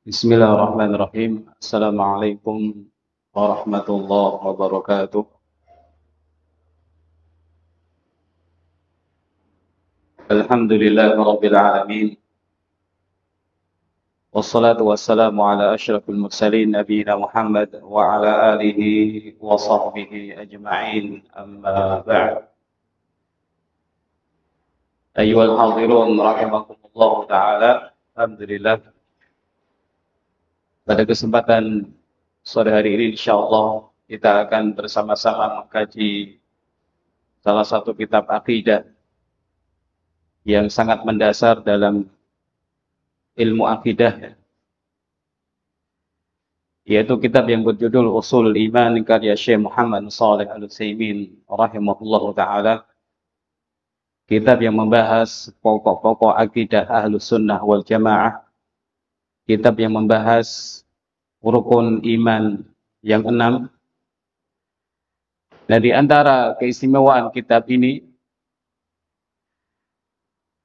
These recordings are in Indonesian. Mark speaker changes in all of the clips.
Speaker 1: Bismillahirrahmanirrahim. Assalamualaikum warahmatullahi wabarakatuh. Alhamdulillahirabbil alamin. Wassalatu wassalamu ala asyrafil mursalin nabiyina Muhammad wa ala alihi wa sahbihi ajma'in. Amma ba'd. Ayyuhal hadirun rahimakumullah taala. Alhamdulillah. Pada kesempatan sore hari ini insyaallah kita akan bersama-sama mengkaji salah satu kitab akidah yang sangat mendasar dalam ilmu akidah, yaitu kitab yang berjudul Ushulul Iman karya Syekh Muhammad Shalih Al-Utsaimin rahimahullahu taala. Kitab yang membahas pokok-pokok akidah Ahlus Sunnah wal Jamaah. Kitab yang membahas rukun iman yang 6. Nah, di antara keistimewaan kitab ini,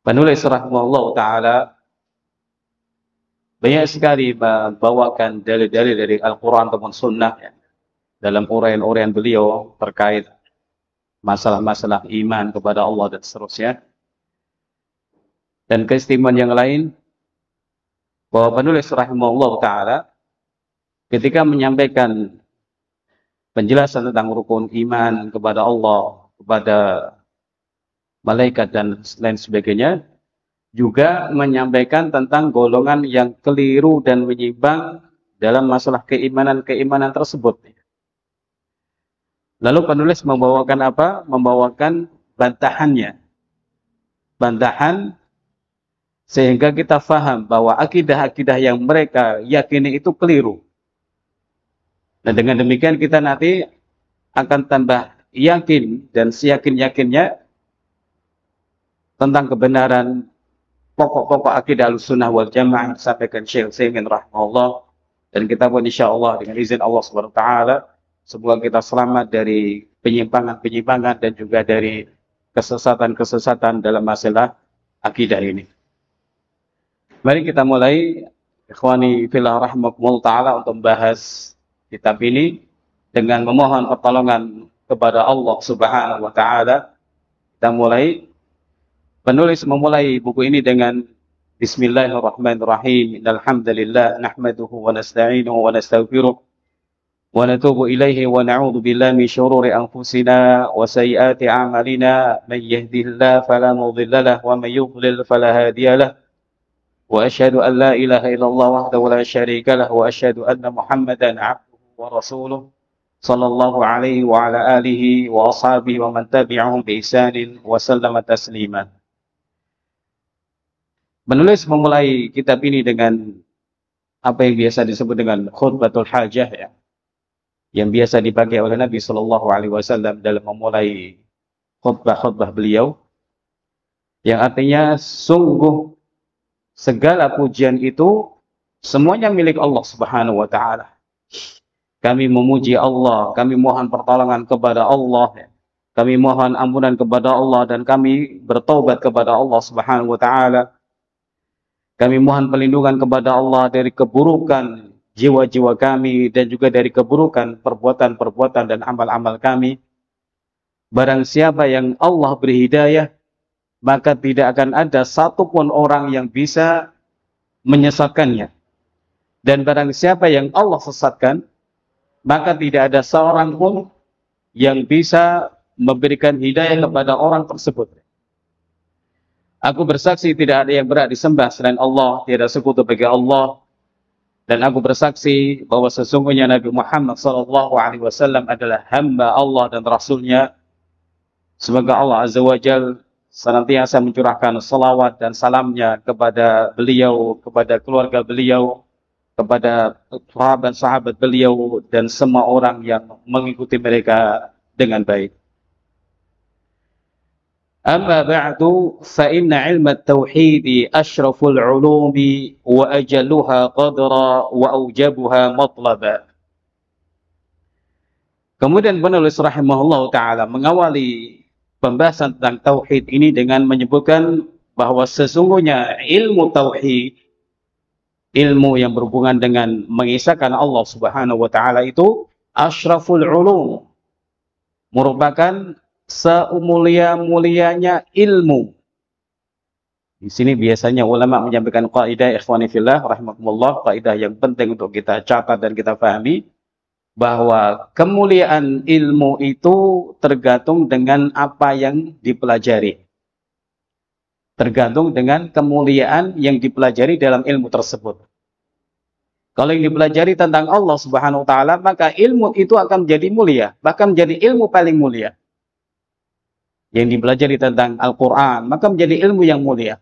Speaker 1: penulis rahimahullah ta'ala banyak sekali membawakan dalil-dalil dari Al-Quran ataupun Sunnah ya, dalam uraian-uraian beliau terkait masalah-masalah iman kepada Allah dan seterusnya. Dan keistimewaan yang lain, bahwa penulis rahimahullah ta'ala ketika menyampaikan penjelasan tentang rukun iman kepada Allah, kepada malaikat dan lain sebagainya, juga menyampaikan tentang golongan yang keliru dan menyimpang dalam masalah keimanan tersebut. Lalu penulis membawakan apa? Membawakan bantahannya. Bantahan sehingga kita faham bahwa akidah-akidah yang mereka yakini itu keliru. Nah, dengan demikian kita nanti akan tambah yakin dan seyakin-yakinnya tentang kebenaran pokok-pokok akidah Ahlussunnah wal Jamaah yang disampaikan Syekh Utsaimin rahimahullah. Dan kita pun insyaallah dengan izin Allah Subhanahu wa taala semoga kita selamat dari penyimpangan-penyimpangan dan juga dari kesesatan-kesesatan dalam masalah akidah ini. Mari kita mulai, ikhwani fillah rahimakumullah ta'ala, untuk membahas kitab ini dengan memohon pertolongan kepada Allah Subhanahu wa ta'ala. Kita mulai. Penulis memulai buku ini dengan Bismillahirrahmanirrahim. Innalhamdalillah nahmaduhu wa nasta'inuhu wa nastaghfiruh wa natubu ilaihi wa na'udzu billahi min syururi anfusina wa sayyiati a'malina. Man yahdihillahu fala mudilla lahu wa man yudlil fala hadiya lahu. Wa asyhadu an la ilaha illallah wahdahu la syarika lahu wa asyhadu anna Muhammadan 'abduhu wa rasuluh sallallahu alaihi wa ala alihi wa ashabihi wa man tabi'ahum bi ihsanin wa sallama tasliman. Penulis memulai kitab ini dengan apa yang biasa disebut dengan khutbatul hajah ya, yang biasa dipakai oleh Nabi Shallallahu Alaihi Wasallam dalam memulai khutbah-khutbah beliau, yang artinya sungguh segala pujian itu semuanya milik Allah Subhanahu wa taala. Kami memuji Allah, kami mohon pertolongan kepada Allah, kami mohon ampunan kepada Allah, dan kami bertaubat kepada Allah Subhanahu wa taala. Kami mohon perlindungan kepada Allah dari keburukan jiwa-jiwa kami dan juga dari keburukan perbuatan-perbuatan dan amal-amal kami. Barang siapa yang Allah beri hidayah, maka tidak akan ada satupun orang yang bisa menyesatkannya. Dan barang siapa yang Allah sesatkan, maka tidak ada seorang pun yang bisa memberikan hidayah kepada orang tersebut. Aku bersaksi tidak ada yang berhak disembah selain Allah, tiada sekutu bagi Allah. Dan aku bersaksi bahwa sesungguhnya Nabi Muhammad SAW adalah hamba Allah dan Rasulnya. Semoga Allah Azza wa Jalla senantiasa mencurahkan salawat dan salamnya kepada beliau, kepada keluarga beliau, kepada sahabat-sahabat beliau, dan semua orang yang mengikuti mereka dengan baik. Amma ba'du, fa inna ilma at-tauhid asyraful ulumi wa ajalluha qadra wa aujabuha matlaba. Kemudian penulis rahimahullah ta'ala mengawali pembahasan tentang tauhid ini dengan menyebutkan bahwa sesungguhnya ilmu tauhid ilmu yang berhubungan dengan mengisahkan Allah Subhanahu wa taala itu asyraful ulum, merupakan semulia-mulianya ilmu. Di sini biasanya ulama menyampaikan kaidah ikhwani fillah rahimakumullah, kaidah yang penting untuk kita catat dan kita pahami, bahwa kemuliaan ilmu itu tergantung dengan apa yang dipelajari. Tergantung dengan kemuliaan yang dipelajari dalam ilmu tersebut. Kalau yang dipelajari tentang Allah Subhanahu wa taala, maka ilmu itu akan menjadi mulia, bahkan menjadi ilmu paling mulia. Yang dipelajari tentang Al-Qur'an, maka menjadi ilmu yang mulia.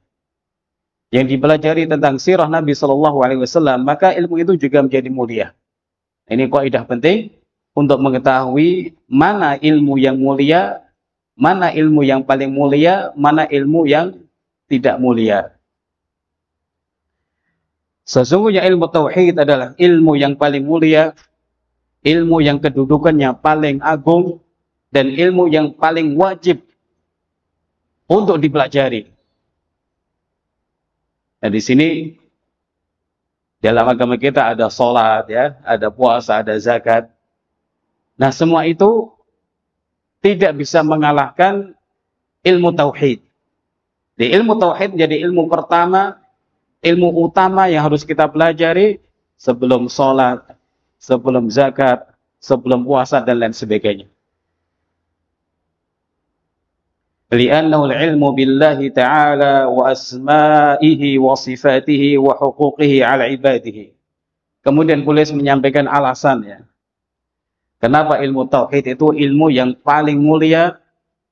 Speaker 1: Yang dipelajari tentang sirah Nabi Shallallahu alaihi wasallam, maka ilmu itu juga menjadi mulia. Ini kaidah penting untuk mengetahui mana ilmu yang mulia, mana ilmu yang paling mulia, mana ilmu yang tidak mulia. Sesungguhnya ilmu tauhid adalah ilmu yang paling mulia, ilmu yang kedudukannya paling agung, dan ilmu yang paling wajib untuk dipelajari. Nah, di sini dalam agama kita ada sholat, ya, ada puasa, ada zakat. Nah, semua itu tidak bisa mengalahkan ilmu tauhid. Di ilmu tauhid menjadi ilmu pertama, ilmu utama yang harus kita pelajari sebelum sholat, sebelum zakat, sebelum puasa, dan lain sebagainya. Li'annahu al-ilmu billahi ta'ala wa asma'ihi wa sifatihi wa huquqihi ala ibadihi. Kemudian penulis menyampaikan alasan, ya, kenapa ilmu tauhid itu ilmu yang paling mulia,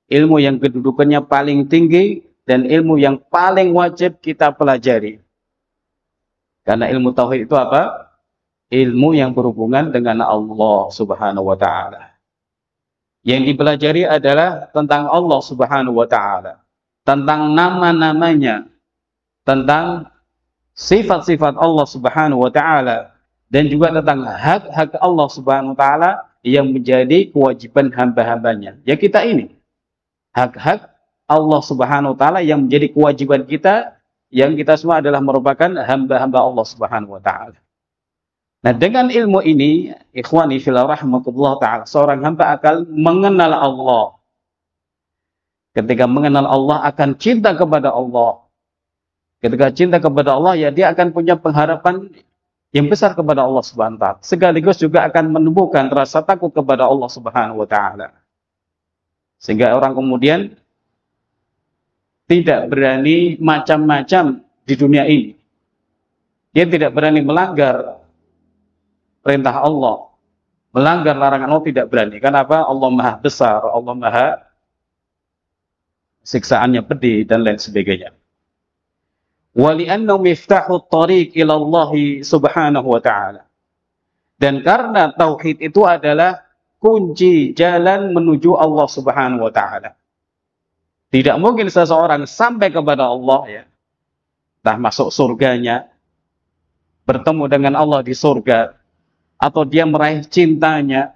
Speaker 1: ilmu yang kedudukannya paling tinggi, dan ilmu yang paling wajib kita pelajari. Karena ilmu tauhid itu apa? Ilmu yang berhubungan dengan Allah Subhanahu wa taala. Yang dipelajari adalah tentang Allah Subhanahu wa taala, tentang nama-namanya, tentang sifat-sifat Allah Subhanahu wa taala, dan juga tentang hak-hak Allah Subhanahu wa taala yang menjadi kewajiban hamba-hambanya. Ya, kita ini hak-hak Allah Subhanahu wa taala yang menjadi kewajiban kita, yang kita semua adalah merupakan hamba-hamba Allah Subhanahu wa taala. Nah, dengan ilmu ini, ikhwani fillah rahmatullah ta'ala, seorang hamba akan mengenal Allah. Ketika mengenal Allah, akan cinta kepada Allah. Ketika cinta kepada Allah, ya, dia akan punya pengharapan yang besar kepada Allah Subhanahu wa ta'ala. Sekaligus juga akan menumbuhkan rasa takut kepada Allah Subhanahu wa ta'ala. Sehingga orang kemudian tidak berani macam-macam di dunia ini. Dia tidak berani melanggar perintah Allah, melanggar larangan Allah, tidak berani. Kenapa? Allah Maha Besar, Allah Maha siksaannya pedih, dan lain sebagainya. Wa li'annahu miftahut thariq ila Allah Subhanahu wa ta'ala. Dan karena tauhid itu adalah kunci jalan menuju Allah Subhanahu wa ta'ala. Tidak mungkin seseorang sampai kepada Allah, ya, entah masuk surganya, bertemu dengan Allah di surga, atau dia meraih cintanya,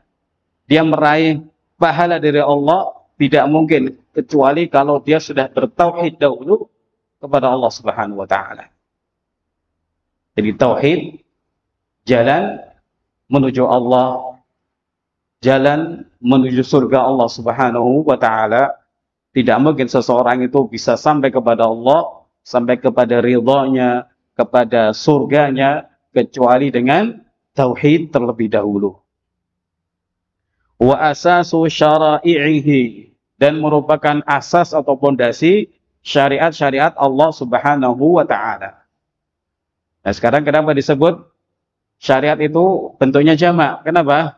Speaker 1: dia meraih pahala dari Allah, tidak mungkin kecuali kalau dia sudah bertauhid dahulu kepada Allah Subhanahu wa taala. Jadi tauhid jalan menuju Allah, jalan menuju surga Allah Subhanahu wa taala. Tidak mungkin seseorang itu bisa sampai kepada Allah, sampai kepada ridhonya, kepada surganya, kecuali dengan tauhid terlebih dahulu. Wa asasu syara'ihi, dan merupakan asas atau pondasi syariat-syariat Allah Subhanahu wa taala. Nah, sekarang kenapa disebut syariat itu bentuknya jamak? Kenapa?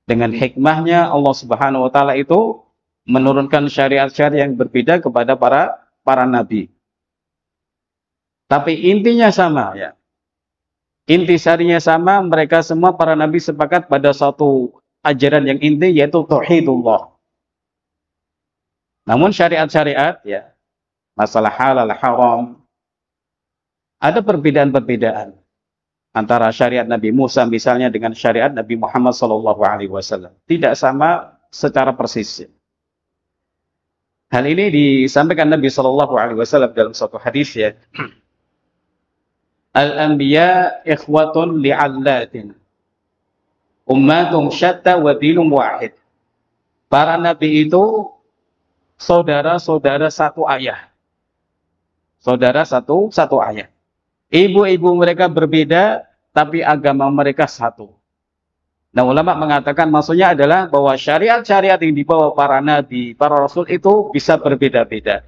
Speaker 1: Dengan hikmahnya Allah Subhanahu wa taala itu menurunkan syariat-syariat yang berbeda kepada para nabi. Tapi intinya sama, ya. Intisarinya sama, mereka semua para nabi sepakat pada satu ajaran yang inti, yaitu tauhidullah. Namun syariat-syariat, ya, masalah halal haram, ada perbedaan-perbedaan antara syariat Nabi Musa misalnya dengan syariat Nabi Muhammad SAW. Tidak sama secara persis. Hal ini disampaikan Nabi SAW dalam suatu hadis, ya. Al-anbiya ikhwatun li'allatin. Ummatum syatta wa dinum wahid. Para nabi itu saudara-saudara satu ayah. Saudara satu ayah. Ibu-ibu mereka berbeda, tapi agama mereka satu. Nah, ulama mengatakan maksudnya adalah bahwa syariat-syariat yang dibawa para nabi, para rasul itu bisa berbeda-beda.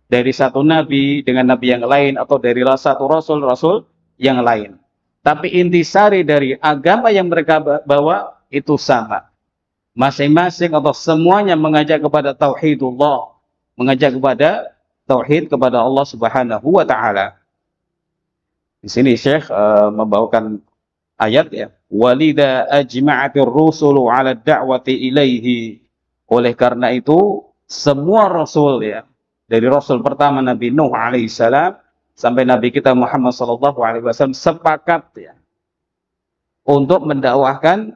Speaker 1: Dari satu nabi dengan nabi yang lain, atau dari satu rasul yang lain. Tapi intisari dari agama yang mereka bawa itu sama. Masing-masing atau semuanya mengajak kepada tauhidullah, mengajak kepada tauhid kepada Allah Subhanahu wa taala. Di sini Syekh membawakan ayat ya. Walidha ajma'atir rusulu 'ala da'wati ilaihi. Oleh karena itu semua rasul ya, dari rasul pertama Nabi Nuh alaihissalam sampai Nabi kita Muhammad sallallahu alaihi wasallam sepakat ya untuk mendakwahkan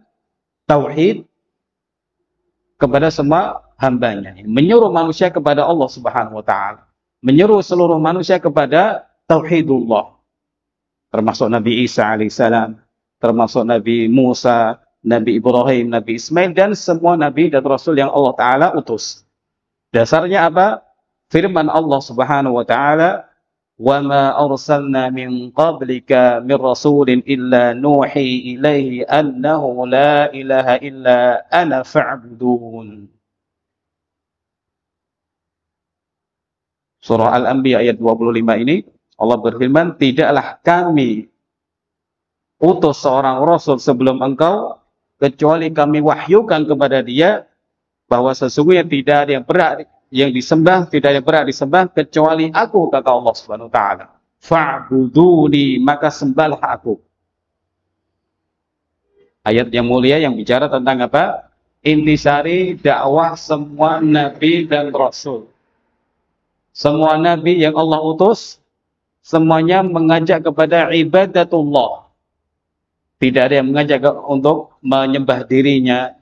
Speaker 1: tauhid kepada semua hambanya, menyuruh manusia kepada Allah Subhanahu wa taala, menyuruh seluruh manusia kepada tauhidullah, termasuk Nabi Isa alaihissalam, termasuk Nabi Musa, Nabi Ibrahim, Nabi Ismail, dan semua nabi dan rasul yang Allah taala utus. Dasarnya apa? Firman Allah Subhanahu wa taala, "Wa ma arsalna min qablika min rasulin illa nuhi ilaihi annahu la ilaha illa ana fa'budun." Surah Al-Anbiya ayat 25 ini Allah berfirman, "Tidaklah kami utus seorang rasul sebelum engkau kecuali kami wahyukan kepada dia bahwa sesungguhnya tidak ada yang berhak yang disembah, tidak ada yang berhak disembah kecuali aku," kata Allah Subhanahu wa taala. "Fa'buduni, maka sembahlah aku." Ayat yang mulia yang bicara tentang apa? Intisari dakwah semua nabi dan rasul. Semua nabi yang Allah utus semuanya mengajak kepada ibadatullah. Tidak ada yang mengajak untuk menyembah dirinya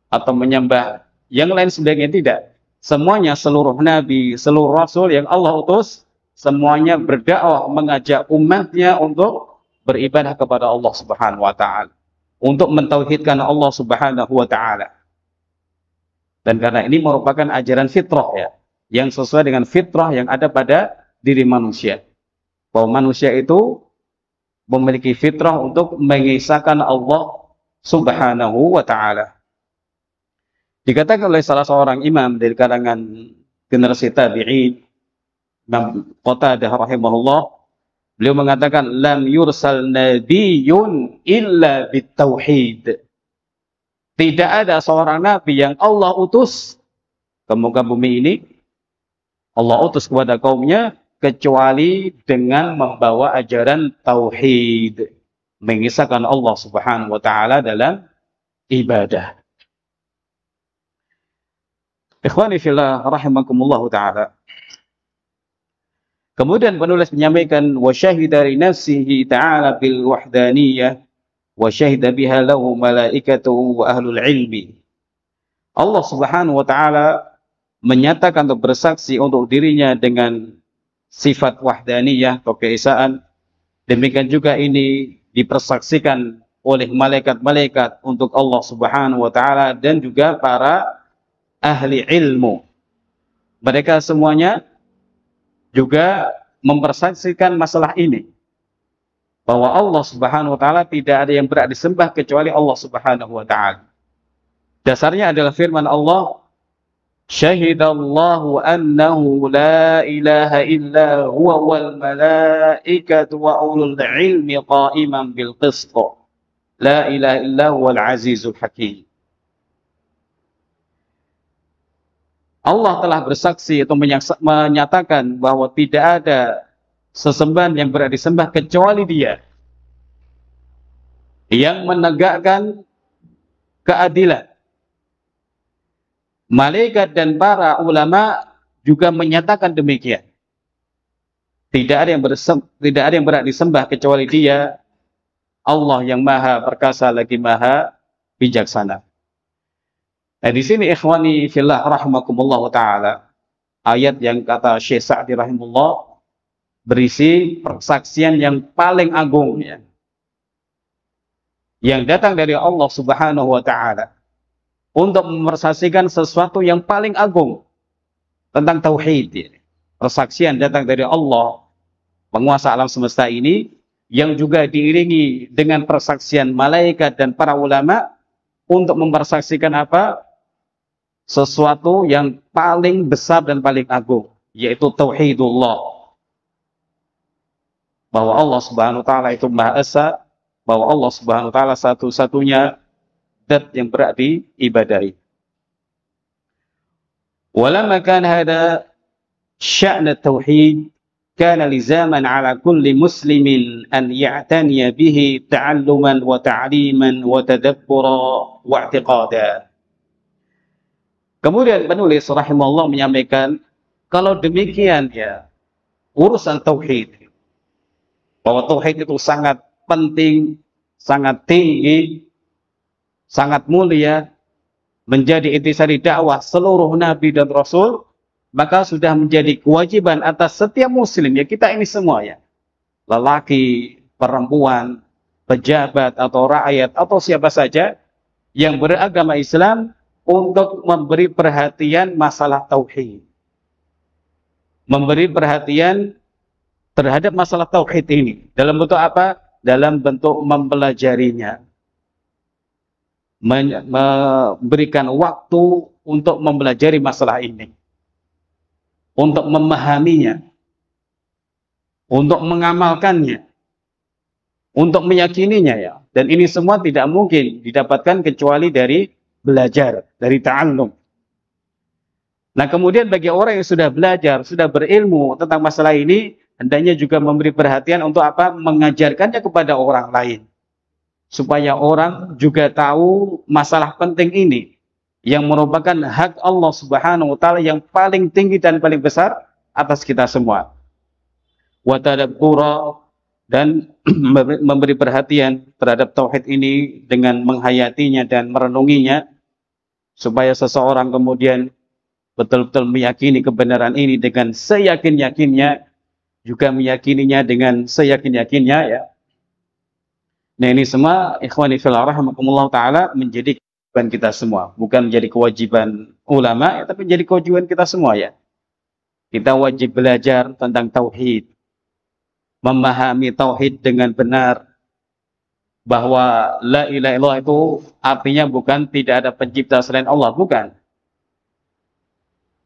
Speaker 1: atau menyembah yang lain sebagainya, tidak. Semuanya, seluruh nabi, seluruh rasul yang Allah utus, semuanya berdakwah mengajak umatnya untuk beribadah kepada Allah Subhanahu wa taala, untuk mentauhidkan Allah Subhanahu wa taala. Dan karena ini merupakan ajaran fitrah ya, yang sesuai dengan fitrah yang ada pada diri manusia. Bahwa manusia itu memiliki fitrah untuk mengisahkan Allah Subhanahu wa taala. Dikatakan oleh salah seorang imam dari kalangan generasi tabi'in, Imam Qatadah rahimahullah, beliau mengatakan lam yursal nabiyyun illa bitauhid. Tidak ada seorang nabi yang Allah utus ke muka bumi ini, Allah utus kepada kaumnya kecuali dengan membawa ajaran tauhid, mengisahkan Allah Subhanahu wa taala dalam ibadah. Ikhwani fillah rahimakumullah taala. Kemudian penulis menyampaikan wa syahida li nafsihi ta'ala bil wahdaniyah wa syahida biha lahu malaikatuhu wa ahlul ilmi. Allah Subhanahu wa taala menyatakan atau bersaksi untuk dirinya dengan sifat wahdaniyah atau keesaan. Demikian juga ini dipersaksikan oleh malaikat-malaikat untuk Allah Subhanahu wa taala dan juga para ahli ilmu. Mereka semuanya juga mempersaksikan masalah ini, bahwa Allah Subhanahu wa taala tidak ada yang berhak disembah kecuali Allah Subhanahu wa taala. Dasarnya adalah firman Allah, "Syahidallahu annahu la ilaha illa huwa wal malaikatu wa ulul ilmi qa'iman bil qist. La ilaha illa huwal azizul hakim." Allah telah bersaksi atau menyatakan bahwa tidak ada sesembahan yang berhak disembah kecuali Dia, yang menegakkan keadilan. Malaikat dan para ulama juga menyatakan demikian. Tidak ada yang berhak disembah kecuali Dia, Allah yang Maha Perkasa lagi Maha Bijaksana. Nah, di sini ikhwani fillah rahimakumullah taala, ayat yang kata Syekh Sa'di rahimahullah, berisi persaksian yang paling agung ya, yang datang dari Allah Subhanahu wa taala untuk mempersaksikan sesuatu yang paling agung tentang tauhid ya. Persaksian datang dari Allah penguasa alam semesta ini, yang juga diiringi dengan persaksian malaikat dan para ulama untuk mempersaksikan apa? Sesuatu yang paling besar dan paling agung, yaitu tauhidullah. Bahwa Allah Subhanahu wa taala itu Maha Esa, bahwa Allah Subhanahu wa taala satu-satunya zat yang berhak diibadahi. Walamma kana hada sya'n at-tauhid kana lizaman ala kulli muslimin an ya'taniya bihi ta'alluman wa ta'liman wa tadabbura wa i'tiqada. Kemudian penulis rahimahullah menyampaikan, kalau demikian ya urusan tauhid, bahwa tauhid itu sangat penting, sangat tinggi, sangat mulia, menjadi intisari dakwah seluruh nabi dan rasul, maka sudah menjadi kewajiban atas setiap muslim, ya kita ini semua ya, lelaki, perempuan, pejabat atau rakyat atau siapa saja yang beragama Islam, untuk memberi perhatian masalah tauhid, memberi perhatian terhadap masalah tauhid ini. Dalam bentuk apa? Dalam bentuk mempelajarinya. Memberikan waktu untuk mempelajari masalah ini. Untuk memahaminya. Untuk mengamalkannya. Untuk meyakininya ya. Dan ini semua tidak mungkin didapatkan kecuali dari belajar, dari ta'allum. Nah kemudian bagi orang yang sudah belajar, sudah berilmu tentang masalah ini, hendaknya juga memberi perhatian untuk apa? Mengajarkannya kepada orang lain. Supaya orang juga tahu masalah penting ini, yang merupakan hak Allah Subhanahu wa taala yang paling tinggi dan paling besar atas kita semua. Wa tadabbura, dan memberi perhatian terhadap tauhid ini dengan menghayatinya dan merenunginya, supaya seseorang kemudian betul-betul meyakini kebenaran ini dengan seyakin-yakinnya, juga meyakininya dengan seyakin-yakinnya ya. Nah ini semua ikhwani fillah rahimakumullah taala menjadi kewajiban kita semua, bukan menjadi kewajiban ulama ya, tapi menjadi kewajiban kita semua ya. Kita wajib belajar tentang tauhid, memahami tauhid dengan benar, bahwa la ilaha illallah itu artinya bukan tidak ada pencipta selain Allah, bukan.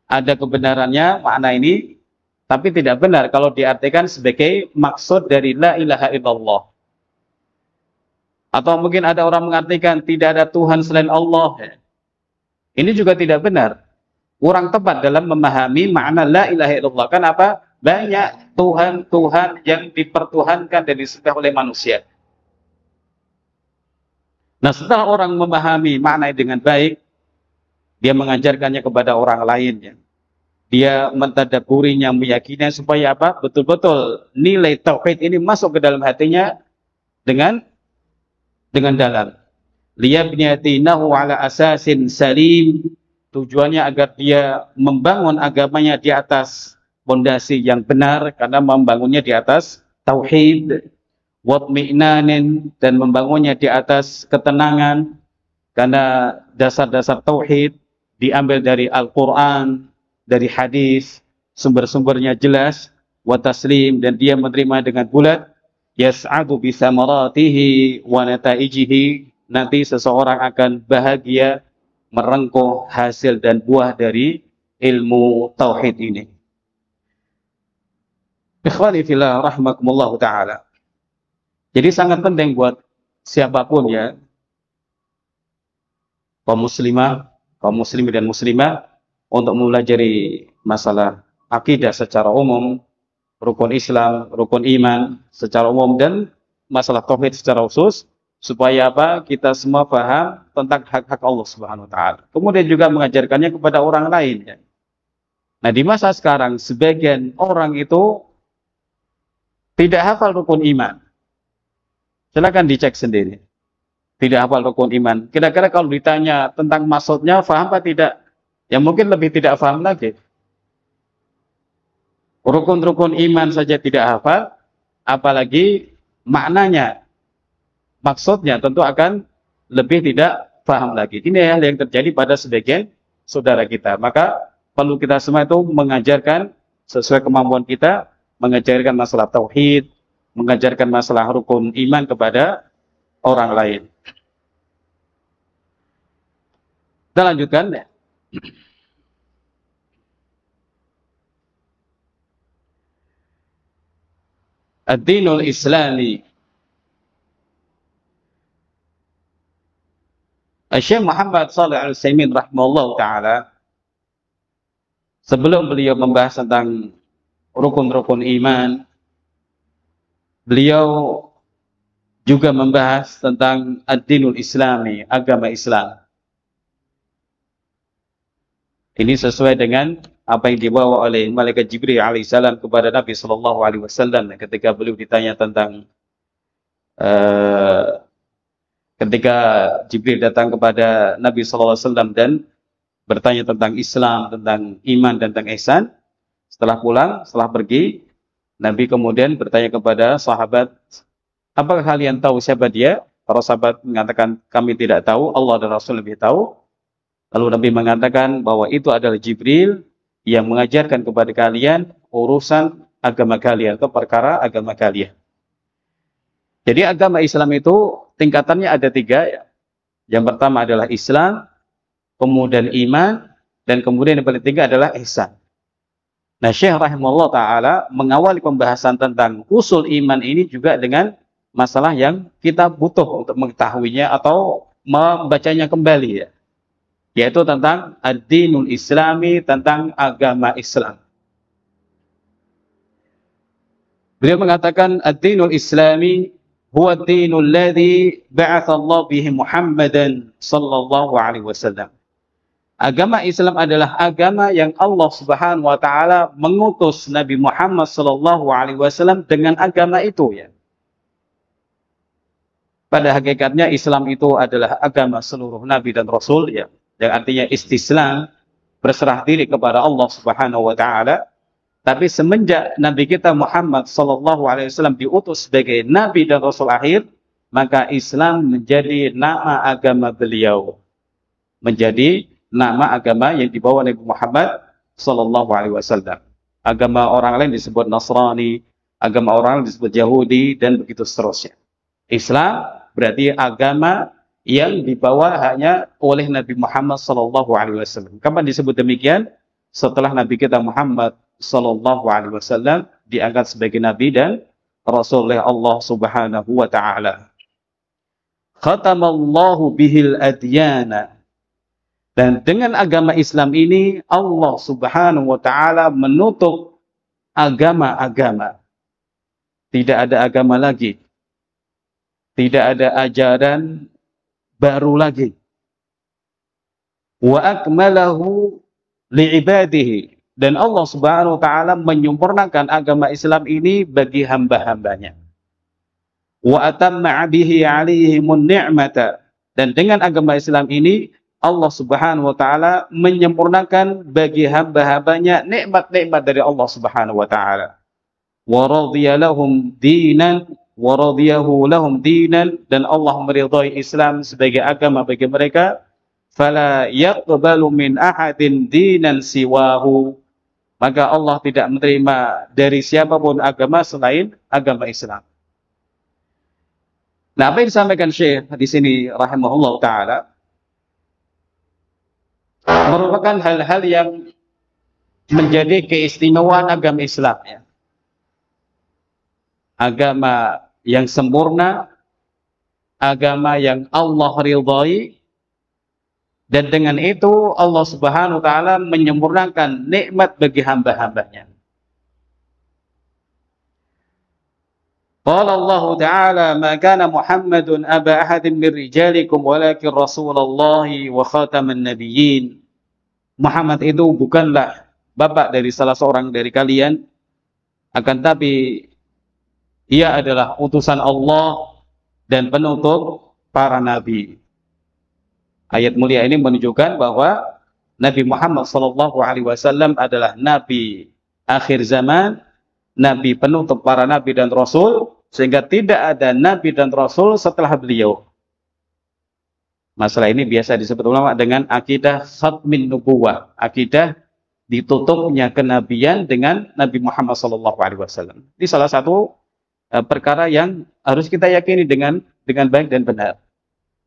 Speaker 1: Ada kebenarannya makna ini, tapi tidak benar kalau diartikan sebagai maksud dari la ilaha illallah. Atau mungkin ada orang mengartikan tidak ada Tuhan selain Allah. Ini juga tidak benar. Kurang tepat dalam memahami makna la ilaha illallah. Kenapa? Banyak Tuhan-Tuhan yang dipertuhankan dan disembah oleh manusia. Nah setelah orang memahami makna dengan baik, dia mengajarkannya kepada orang lainnya. Dia mentadabburinya, meyakininya, supaya apa? Betul-betul nilai tauhid ini masuk ke dalam hatinya dengan dalam. Liyabniyatinahu ala asasin salim. Tujuannya agar dia membangun agamanya di atas fondasi yang benar, karena membangunnya di atas tauhid. Watmi'nanin, dan membangunnya di atas ketenangan, karena dasar-dasar tauhid diambil dari Al-Quran, dari hadis, sumber-sumbernya jelas. Wa taslim, dan dia menerima dengan bulat. Yas'adu bisamaratihi wa nataijihi, nanti seseorang akan bahagia merengkuh hasil dan buah dari ilmu tauhid ini. Ikhwani fillah rahimakumullah ta'ala. Jadi sangat penting buat siapapun ya, kaum muslimah, kaum muslimin dan muslimah, untuk mempelajari masalah akidah secara umum, rukun Islam, rukun iman secara umum, dan masalah tauhid secara khusus, supaya apa? Kita semua paham tentang hak-hak Allah Subhanahu wa taala. Kemudian juga mengajarkannya kepada orang lain ya. Nah, di masa sekarang sebagian orang itu tidak hafal rukun iman. Silakan dicek sendiri. Tidak hafal rukun iman. Kira-kira kalau ditanya tentang maksudnya, paham apa tidak? Ya mungkin lebih tidak paham lagi. rukun-rukun iman saja tidak hafal, apalagi maknanya, maksudnya tentu akan lebih tidak paham lagi. Ini hal yang terjadi pada sebagian saudara kita. Maka perlu kita semua itu mengajarkan sesuai kemampuan kita, mengajarkan masalah tauhid, mengajarkan masalah rukun iman kepada orang lain. Kita lanjutkan ya. Ad-dinul Islami. Syekh Muhammad Shalih Al-Utsaimin rahimahullah taala, sebelum beliau membahas tentang rukun-rukun iman, beliau juga membahas tentang ad-dinul Islami, agama Islam. Ini sesuai dengan apa yang dibawa oleh malaikat Jibril alaihissalam kepada Nabi sallallahu alaihi wasallam ketika beliau ditanya tentang ketika Jibril datang kepada Nabi sallallahu alaihi wasallam dan bertanya tentang Islam, tentang iman dan tentang ihsan. Setelah pulang, setelah pergi, Nabi kemudian bertanya kepada sahabat, apakah kalian tahu siapa dia? Para sahabat mengatakan, kami tidak tahu, Allah dan Rasul lebih tahu. Lalu Nabi mengatakan bahwa itu adalah Jibril yang mengajarkan kepada kalian urusan agama kalian atau perkara agama kalian. Jadi agama Islam itu tingkatannya ada 3 ya. Yang pertama adalah Islam, kemudian iman, dan kemudian yang paling 3 adalah ihsan. Nah, Syekh rahimahullah ta'ala mengawali pembahasan tentang usul iman ini juga dengan masalah yang kita butuh untuk mengetahuinya atau membacanya kembali ya. Yaitu tentang ad-dinul Islami, tentang agama Islam. Beliau mengatakan ad-dinul Islami huwa ad-dinul ladzi ba'atha Allah bihi Muhammadan sallallahu alaihi wasallam. Agama Islam adalah agama yang Allah Subhanahu wa taala mengutus Nabi Muhammad sallallahu alaihi wasallam dengan agama itu ya. Pada hakikatnya Islam itu adalah agama seluruh nabi dan rasul ya. Yang artinya istislam, berserah diri kepada Allah Subhanahu wa taala. Tapi semenjak Nabi kita Muhammad sallallahu alaihi wasallam diutus sebagai nabi dan rasul akhir, maka Islam menjadi nama agama beliau. Menjadi nama agama yang dibawa Nabi Muhammad sallallahu alaihi wasallam. Agama orang lain disebut Nasrani, agama orang lain disebut Yahudi dan begitu seterusnya. Islam berarti agama yang dibawa hanya oleh Nabi Muhammad sallallahu alaihi wasallam. Kapan disebut demikian? Setelah Nabi kita Muhammad sallallahu alaihi wasallam diangkat sebagai nabi dan rasul oleh Allah Subhanahu wa taala. Khatamallahu bihil adyana. Dan dengan agama Islam ini Allah Subhanahu wa taala menutup agama-agama. Tidak ada agama lagi. Tidak ada ajaran baru lagi. Wa akmalahu li'ibadihi. Dan Allah Subhanahu wa taala menyempurnakan agama Islam ini bagi hamba-hambanya. Wa atamma bihi 'alaihimun ni'mata. Dan dengan agama Islam ini Allah Subhanahu wa taala menyempurnakan bagi hamba-hambanya nikmat-nikmat dari Allah Subhanahu wa taala. Wa radiya lahum dinan wa radiyahu lahum dinan, dan Allah meridhai Islam sebagai agama bagi mereka. Fala yaqbalu min ahadin dinan siwahu. Maka Allah tidak menerima dari siapapun agama selain agama Islam. Nah, apa yang disampaikan Syekh di sini rahimahullah taala merupakan hal-hal yang menjadi keistimewaan agama Islam ya. Agama yang sempurna, agama yang Allah ridhai, dan dengan itu Allah Subhanahu wa taala menyempurnakan nikmat bagi hamba-hambanya. Qala Allah Ta'ala, "Ma kana Muhammadun aba ahadin min rijalikum walakin Rasulullah wa khataman nabiyyin." Muhammad itu bukanlah bapak dari salah seorang dari kalian, akan tapi ia adalah utusan Allah dan penutup para nabi. Ayat mulia ini menunjukkan bahwa Nabi Muhammad SAW adalah nabi akhir zaman, nabi penutup para nabi dan rasul, sehingga tidak ada nabi dan rasul setelah beliau. Masalah ini biasa disebut ulama dengan akidah khatmin nubuwah, akidah ditutupnya kenabian dengan Nabi Muhammad SAW. Ini salah satu perkara yang harus kita yakini dengan baik dan benar.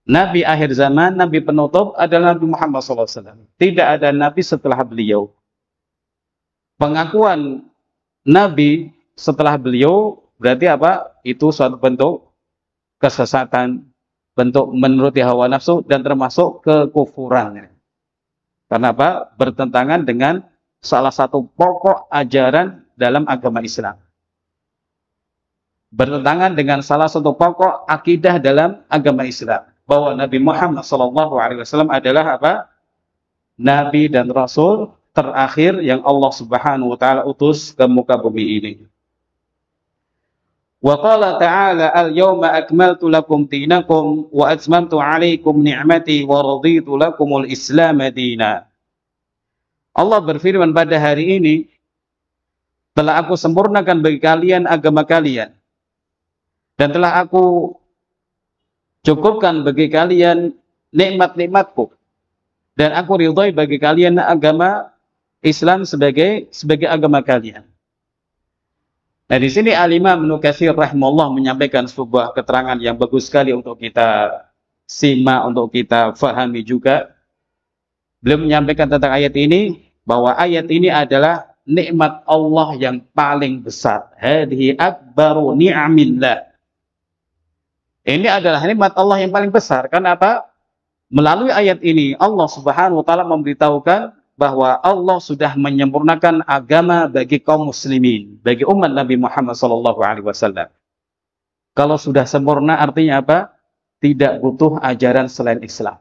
Speaker 1: Nabi akhir zaman, nabi penutup adalah Nabi Muhammad SAW. Tidak ada nabi setelah beliau. Pengakuan nabi setelah beliau berarti apa? Itu suatu bentuk kesesatan, bentuk menuruti hawa nafsu, dan termasuk kekufuran. Karena apa? Bertentangan dengan salah satu pokok ajaran dalam agama Islam. Bertentangan dengan salah satu pokok akidah dalam agama Islam, bahwa Nabi Muhammad SAW adalah apa? Nabi dan Rasul terakhir yang Allah Subhanahu wa Ta'ala utus ke muka bumi ini. Wa qala ta'ala al-yawma akmaltu lakum dinakum wa atmamtu 'alaikum ni'mati wa raditu lakumul Islam dina. Allah berfirman, pada hari ini telah aku sempurnakan bagi kalian agama kalian, dan telah aku cukupkan bagi kalian nikmat-nikmatku, dan aku ridhai bagi kalian agama Islam sebagai agama kalian. Nah, di sini Al-Imam Ibnu Katsir rahimahullah menyampaikan sebuah keterangan yang bagus sekali untuk kita simak, untuk kita fahami juga. Beliau menyampaikan tentang ayat ini, bahwa ayat ini adalah nikmat Allah yang paling besar. Hadhihi akbaru ni'amillah. Ini adalah nikmat Allah yang paling besar. Karena apa? Melalui ayat ini Allah Subhanahu wa Ta'ala memberitahukan bahwa Allah sudah menyempurnakan agama bagi kaum muslimin, bagi umat Nabi Muhammad SAW. Kalau sudah sempurna artinya apa? Tidak butuh ajaran selain Islam.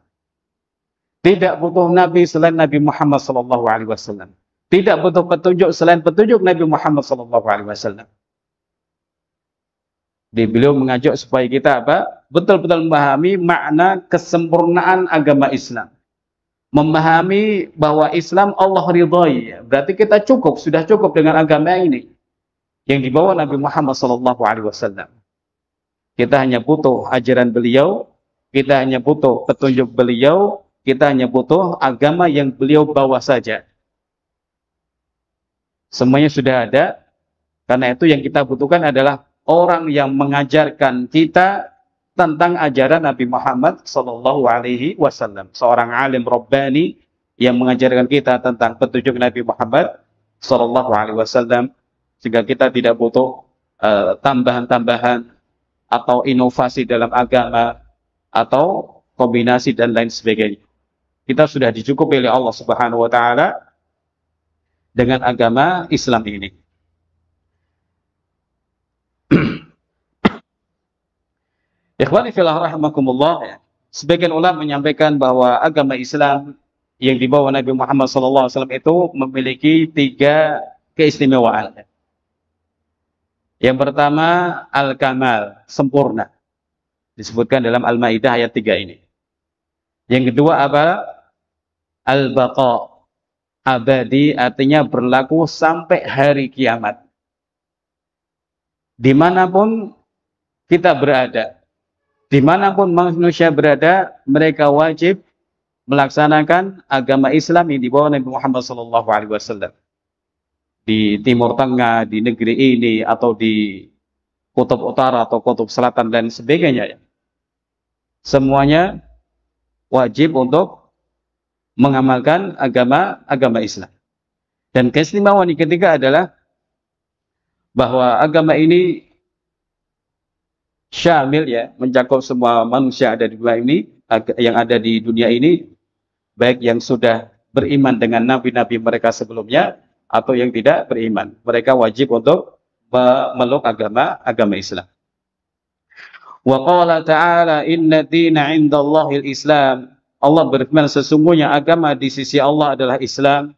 Speaker 1: Tidak butuh nabi selain Nabi Muhammad SAW. Tidak butuh petunjuk selain petunjuk Nabi Muhammad SAW. Beliau mengajak supaya kita apa? Betul-betul memahami makna kesempurnaan agama Islam. Memahami bahwa Islam Allah ridhai. Berarti kita sudah cukup dengan agama ini yang dibawa Nabi Muhammad SAW. Kita hanya butuh ajaran beliau, kita hanya butuh petunjuk beliau, kita hanya butuh agama yang beliau bawa saja. Semuanya sudah ada. Karena itu yang kita butuhkan adalah orang yang mengajarkan kita tentang ajaran Nabi Muhammad SAW. Seorang alim Rabbani yang mengajarkan kita tentang petunjuk Nabi Muhammad SAW, sehingga kita tidak butuh tambahan-tambahan atau inovasi dalam agama atau kombinasi dan lain sebagainya. Kita sudah dicukupi oleh Allah Subhanahu wa Ta'ala dengan agama Islam ini. Ikhwani fillah rahimakumullah, sebagian ulama menyampaikan bahwa agama Islam yang dibawa Nabi Muhammad SAW itu memiliki 3 keistimewaan. Yang pertama, al-kamal, sempurna. Disebutkan dalam Al-Maidah ayat 3 ini. Yang kedua apa? Al-baqa, abadi, artinya berlaku sampai hari kiamat. Dimanapun kita berada, dimanapun manusia berada, mereka wajib melaksanakan agama Islam yang dibawa Nabi Muhammad SAW. Di Timur Tengah, di negeri ini, atau di kutub utara atau kutub selatan dan sebagainya. Semuanya wajib untuk mengamalkan agama Islam. Dan keistimewaan yang ketiga adalah bahwa agama ini syamil, ya, mencakup semua manusia ada di dunia ini, yang ada di dunia ini, baik yang sudah beriman dengan nabi-nabi mereka sebelumnya atau yang tidak beriman. Mereka wajib untuk memeluk agama Islam. Wa qala ta'ala inna dina 'indallahil Islam. Allah berfirman, sesungguhnya agama di sisi Allah adalah Islam.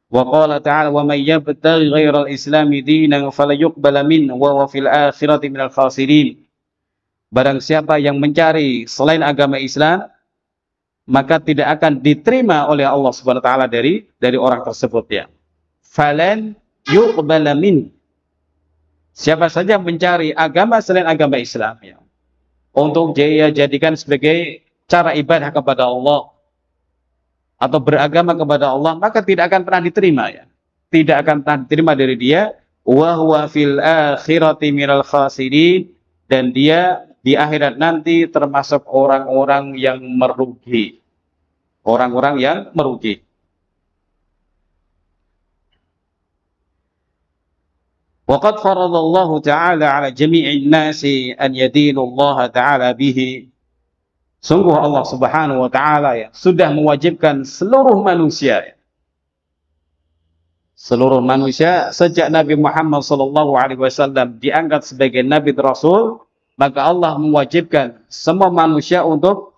Speaker 1: Wa qala ta'ala wa may yabtaghi ghairal islami dinan falyuqbala minhu wa huwa fil akhirati minal khasirin. Barang siapa yang mencari selain agama Islam, maka tidak akan diterima oleh Allah Subhanahu wa Ta'ala dari orang tersebut, ya. Falan yuqbala min. Siapa saja mencari agama selain agama Islam ya, untuk dia jadikan sebagai cara ibadah kepada Allah atau beragama kepada Allah, maka tidak akan pernah diterima ya. Tidak akan pernah diterima dari dia, wa huwa fil akhirati minal khasirin, dan dia di akhirat nanti termasuk orang-orang yang merugi. Orang-orang yang merugi. Waqad faradallahu ta'ala 'ala jami'in nasi an yadinu Allah ta'ala bihi. Sungguh Allah Subhanahu wa taala ya sudah mewajibkan seluruh manusia ya. Seluruh manusia sejak Nabi Muhammad sallallahu alaihi wasallam diangkat sebagai nabi dan rasul, maka Allah mewajibkan semua manusia untuk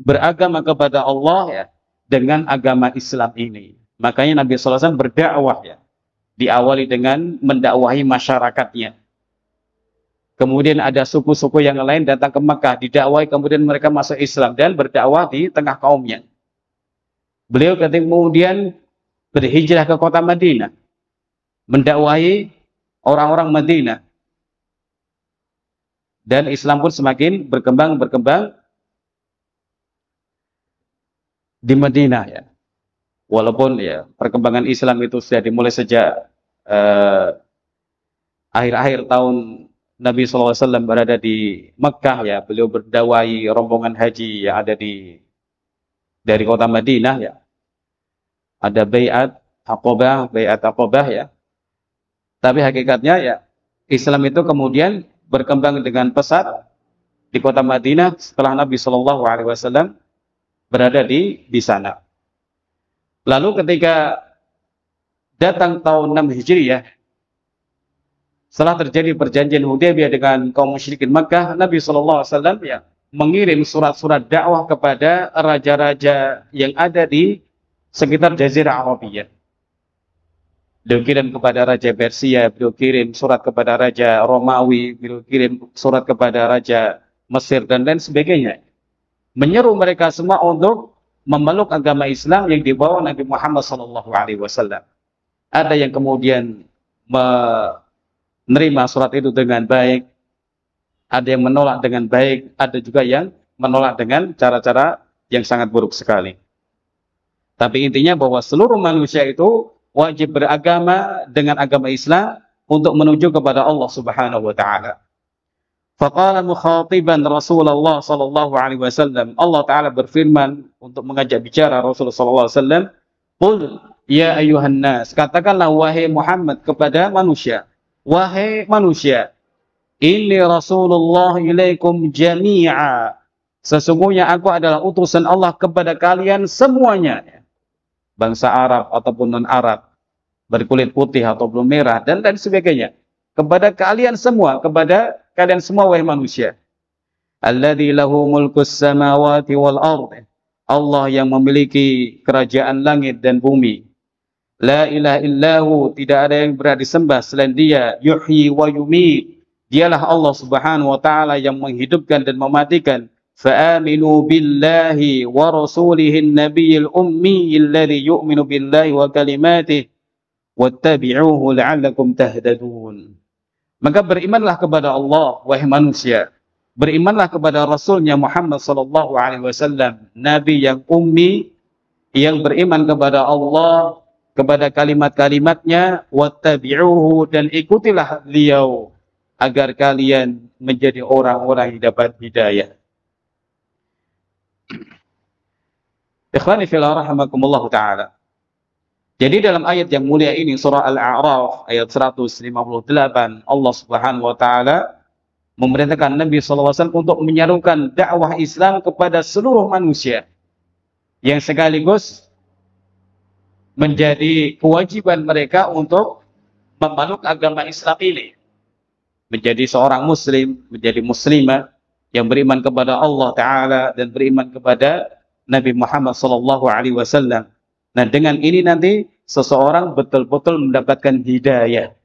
Speaker 1: beragama kepada Allah ya dengan agama Islam ini. Makanya Nabi sallallahu alaihi wasallam berdakwah ya. Diawali dengan mendakwahi masyarakatnya. Kemudian ada suku-suku yang lain datang ke Mekah, didakwahi, kemudian mereka masuk Islam dan berdakwah di tengah kaumnya. Beliau kemudian berhijrah ke kota Madinah, mendakwahi orang-orang Madinah. Dan Islam pun semakin berkembang di Madinah ya. Walaupun ya perkembangan Islam itu sudah dimulai sejak akhir-akhir tahun Nabi SAW berada di Mekah ya, beliau berdakwahi rombongan haji yang ada dari kota Madinah ya. Ada baiat Aqabah ya. Tapi hakikatnya ya Islam itu kemudian berkembang dengan pesat di kota Madinah setelah Nabi SAW berada di sana. Lalu ketika datang tahun 6 Hijriah, setelah terjadi perjanjian Hudaybiyah dengan kaum musyrikin Makkah, Nabi SAW ya mengirim surat-surat dakwah kepada raja-raja yang ada di sekitar Jazirah Arabiyah. Beliau kirim kepada Raja Persia, beliau kirim surat kepada Raja Romawi, beliau kirim surat kepada Raja Mesir dan lain sebagainya. Menyeru mereka semua untuk memeluk agama Islam yang dibawa Nabi Muhammad SAW. Ada yang kemudian menerima surat itu dengan baik, ada yang menolak dengan baik, ada juga yang menolak dengan cara-cara yang sangat buruk sekali. Tapi intinya bahwa seluruh manusia itu wajib beragama dengan agama Islam untuk menuju kepada Allah Subhanahu wa taala. Faqala mukhatiban Rasulullah sallallahu alaihi wasallam, Allah taala berfirman untuk mengajak bicara Rasulullah sallallahu alaihi wasallam, "Qul ya ayyuhan nas," katakanlah wahai Muhammad kepada manusia, wahai manusia, "Inni Rasulullah ilaikum jami'a." Sesungguhnya aku adalah utusan Allah kepada kalian semuanya. Bangsa Arab ataupun non-Arab, berkulit putih ataupun merah dan lain sebagainya. Kepada kalian semua, kepada kalian semua wahai manusia. Alladzi lahu mulkus samawati wal ardh. Allah yang memiliki kerajaan langit dan bumi. La ilaha illahu, tidak ada yang berhak disembah selain Dia. Yuhyi wa yumiit. Dialah Allah Subhanahu wa taala yang menghidupkan dan mematikan. Fa'aminu billahi wa rasulihi an-nabiyil ummi alladzi yu'minu billahi wa kalimatihi wattabi'uhu la'allakum tahtadun. Maka berimanlah kepada Allah wahai manusia. Berimanlah kepada Rasulnya Muhammad sallallahu alaihi wasallam, nabi yang ummi, yang beriman kepada Allah, kepada kalimat-kalimatnya, wattabi'uhu, dan ikutilah beliau agar kalian menjadi orang-orang yang dapat hidayah. Ikhwani fillah rahimakumullah taala. Jadi dalam ayat yang mulia ini, surah Al-A'raf ayat 158, Allah Subhanahu wa taala memerintahkan Nabi SAW untuk menyerukan dakwah Islam kepada seluruh manusia, yang sekaligus menjadi kewajiban mereka untuk memeluk agama Islam ini, menjadi seorang muslim, menjadi muslimah yang beriman kepada Allah Ta'ala dan beriman kepada Nabi Muhammad SAW. Nah, dengan ini nanti seseorang betul-betul mendapatkan hidayah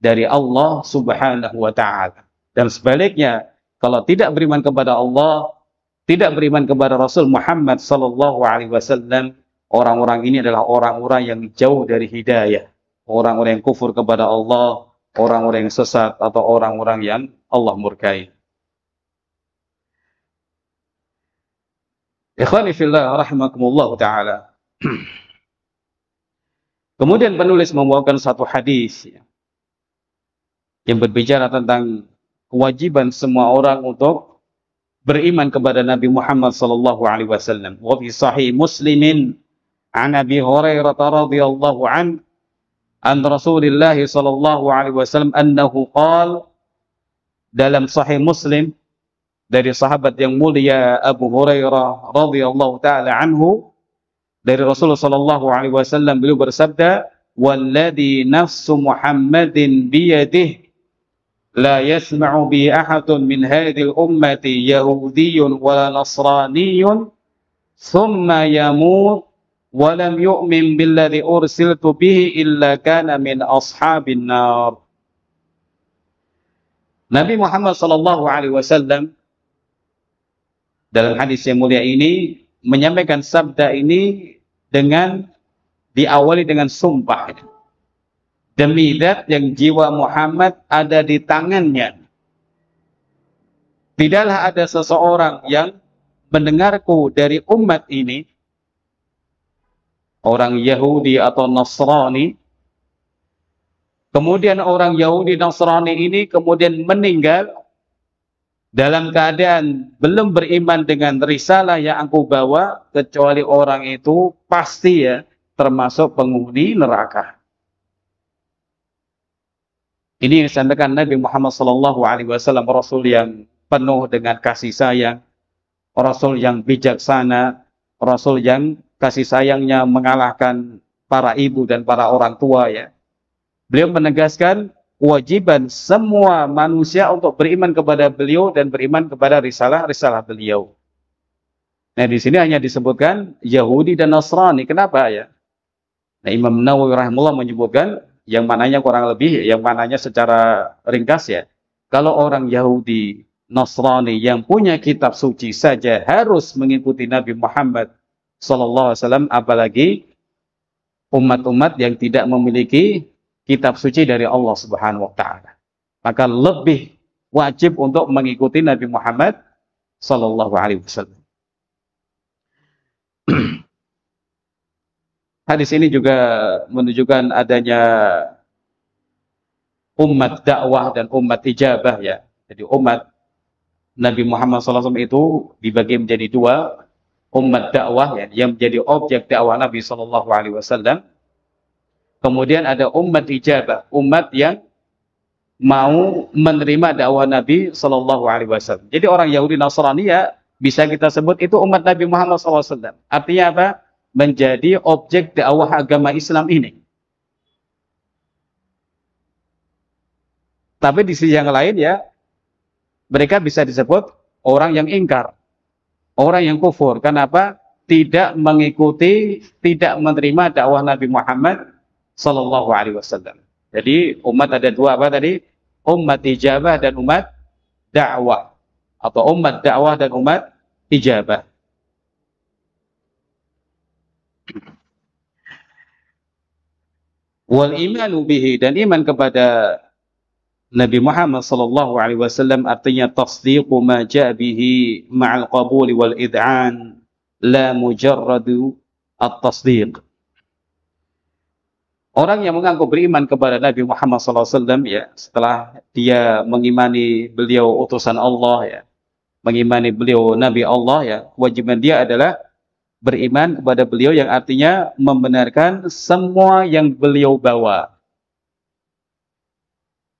Speaker 1: dari Allah Subhanahu wa taala. Dan sebaliknya, kalau tidak beriman kepada Allah, tidak beriman kepada Rasul Muhammad sallallahu alaihi wasallam, orang-orang ini adalah orang-orang yang jauh dari hidayah, orang-orang yang kufur kepada Allah, orang-orang yang sesat, atau orang-orang yang Allah murkai. Ikhwani fillah rahimakumullah ta'ala. Kemudian penulis membawakan satu hadis yang berbicara tentang kewajiban semua orang untuk beriman kepada Nabi Muhammad sallallahu alaihi wasallam. Wa fi sahih Muslimin an Abi Hurairah radhiyallahu an Rasulillah sallallahu alaihi wasallam annahu qala, dalam sahih Muslim dari sahabat yang mulia Abu Hurairah radhiyallahu taala anhu, dari Rasulullah sallallahu alaihi wasallam, beliau bersabda, "Walladzi nafsu Muhammadin biyadihi la yasma'u bi ahadun min hadhil ummati yahudiyyun wala nasraniyyun thumma yamut wa lam yu'min billadzi ursiltu bihi illa kana min ashabin nar." Nabi Muhammad sallallahu alaihi wasallam dalam hadis yang mulia ini menyampaikan sabda ini dengan diawali dengan sumpah. Demi zat yang jiwa Muhammad ada di tangannya, tidaklah ada seseorang yang mendengarku dari umat ini, orang Yahudi atau Nasrani, kemudian orang Yahudi Nasrani ini kemudian meninggal dalam keadaan belum beriman dengan risalah yang aku bawa, kecuali orang itu pasti termasuk penghuni neraka. Ini yang disampaikan Nabi Muhammad SAW, Rasul yang penuh dengan kasih sayang, Rasul yang bijaksana, Rasul yang kasih sayangnya mengalahkan para ibu dan para orang tua. Beliau menegaskan kewajiban semua manusia untuk beriman kepada beliau dan beriman kepada risalah beliau. Nah, di sini hanya disebutkan Yahudi dan Nasrani. Kenapa Nah, Imam Nawawi rahimahullah menyebutkan yang mananya kurang lebih, yang mananya secara ringkas kalau orang Yahudi, Nasrani yang punya kitab suci saja harus mengikuti Nabi Muhammad SAW, apalagi umat-umat yang tidak memiliki kitab suci dari Allah Subhanahu wa taala. Maka lebih wajib untuk mengikuti Nabi Muhammad sallallahu alaihi wasallam. Hadis ini juga menunjukkan adanya umat dakwah dan umat ijabah Jadi umat Nabi Muhammad SAW itu dibagi menjadi dua, umat dakwah yang menjadi objek dakwah Nabi sallallahu alaihi wasallam. Kemudian ada umat ijabah, umat yang mau menerima dakwah Nabi sallallahu alaihi wasallam. Jadi orang Yahudi Nasrani bisa kita sebut itu umat Nabi Muhammad SAW. Artinya apa? Menjadi objek dakwah agama Islam ini. Tapi di sisi yang lain mereka bisa disebut orang yang ingkar, orang yang kufur. Kenapa? Tidak mengikuti, tidak menerima dakwah Nabi Muhammad sallallahu alaihi wasallam. Jadi umat ada dua apa tadi? Umat ijabah dan umat dakwah, atau umat dakwah dan umat ijabah. Wal imanu bihi, dan iman kepada Nabi Muhammad sallallahu alaihi wasallam artinya tasdiqu ma jaa bihi ma'al qabuli wal id'an, la mujarradu at-tasdiq. Orang yang mengaku beriman kepada Nabi Muhammad SAW setelah dia mengimani beliau utusan Allah mengimani beliau Nabi Allah kewajiban dia adalah beriman kepada beliau, yang artinya membenarkan semua yang beliau bawa.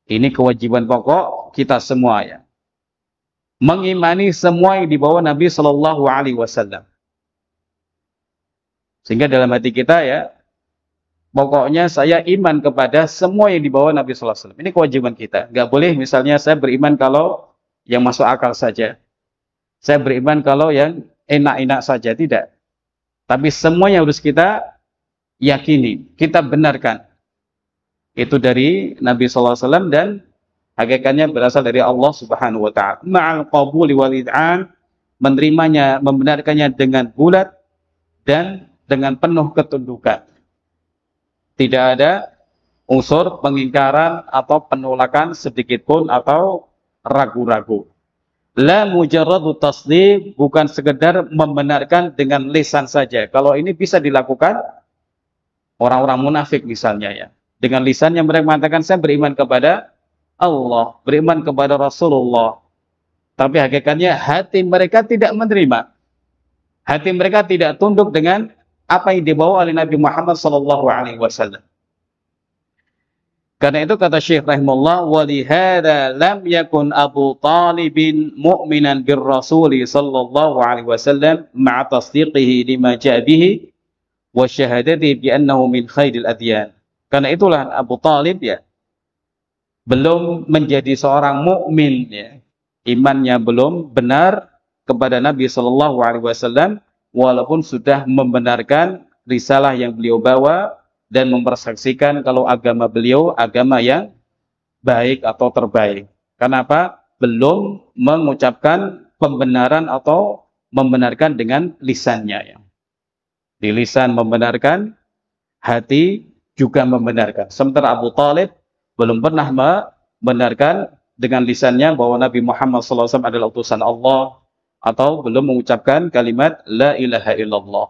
Speaker 1: Ini kewajiban pokok kita semua mengimani semua yang dibawa Nabi Shallallahu Alaihi Wasallam. Sehingga dalam hati kita pokoknya saya iman kepada semua yang dibawa Nabi Sallallahu Alaihi Wasallam. Ini kewajiban kita. Nggak boleh misalnya saya beriman kalau yang masuk akal saja. Saya beriman kalau yang enak-enak saja. Tidak. Tapi semua yang harus kita yakini, kita benarkan. Itu dari Nabi Sallallahu Alaihi Wasallam dan hakikatnya berasal dari Allah Subhanahu Wa Taala. Ma'al qabuli wal id'an, menerimanya, membenarkannya dengan bulat dan dengan penuh ketundukan. Tidak ada unsur pengingkaran atau penolakan sedikit pun atau ragu-ragu. La mujarradu tasdiq, bukan sekedar membenarkan dengan lisan saja. Kalau ini bisa dilakukan orang-orang munafik misalnya ya. Dengan lisannya mereka mengatakan saya beriman kepada Allah, beriman kepada Rasulullah. Tapi hakikatnya hati mereka tidak menerima. Hati mereka tidak tunduk dengan apa yang dibawa oleh Nabi Muhammad SAW. Karena itu kata Syekh rahimahullah, walihada lam yakun Abu Talibin mu'minan bir Rasul sallallahu alaihi wasallam ma'a tasdiqihi lima ja'a bihi wa syahadati bi annahu min khairil adyan. Karena itulah Abu Talib ya belum menjadi seorang mukmin ya. Imannya belum benar kepada Nabi sallallahu alaihi wasallam walaupun sudah membenarkan risalah yang beliau bawa dan mempersaksikan kalau agama beliau agama yang baik atau terbaik. Kenapa? Belum mengucapkan pembenaran atau membenarkan dengan lisannya ya. Di lisan membenarkan, hati juga membenarkan. Sementara Abu Talib belum pernah membenarkan dengan lisannya bahwa Nabi Muhammad SAW adalah utusan Allah atau belum mengucapkan kalimat La ilaha illallah.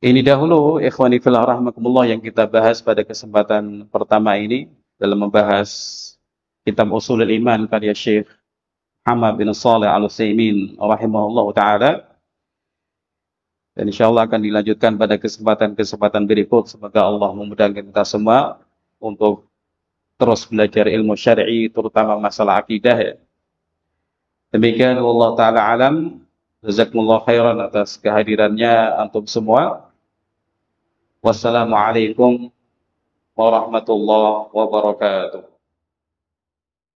Speaker 1: Ini dahulu ikhwani fillah rahmakumullah yang kita bahas pada kesempatan pertama ini dalam membahas kitab Ushulul Iman karya Syekh Muhammad bin Shalih Al-Utsaimin rahimahullah taala. Dan insyaallah akan dilanjutkan pada kesempatan-kesempatan berikut. Semoga Allah memudahkan kita semua untuk terus belajar ilmu syar'i terutama masalah akidah ya. Demikian wallahu taala alam. Jazakumullah khairan atas kehadirannya antum semua. Wassalamualaikum warahmatullahi wabarakatuh.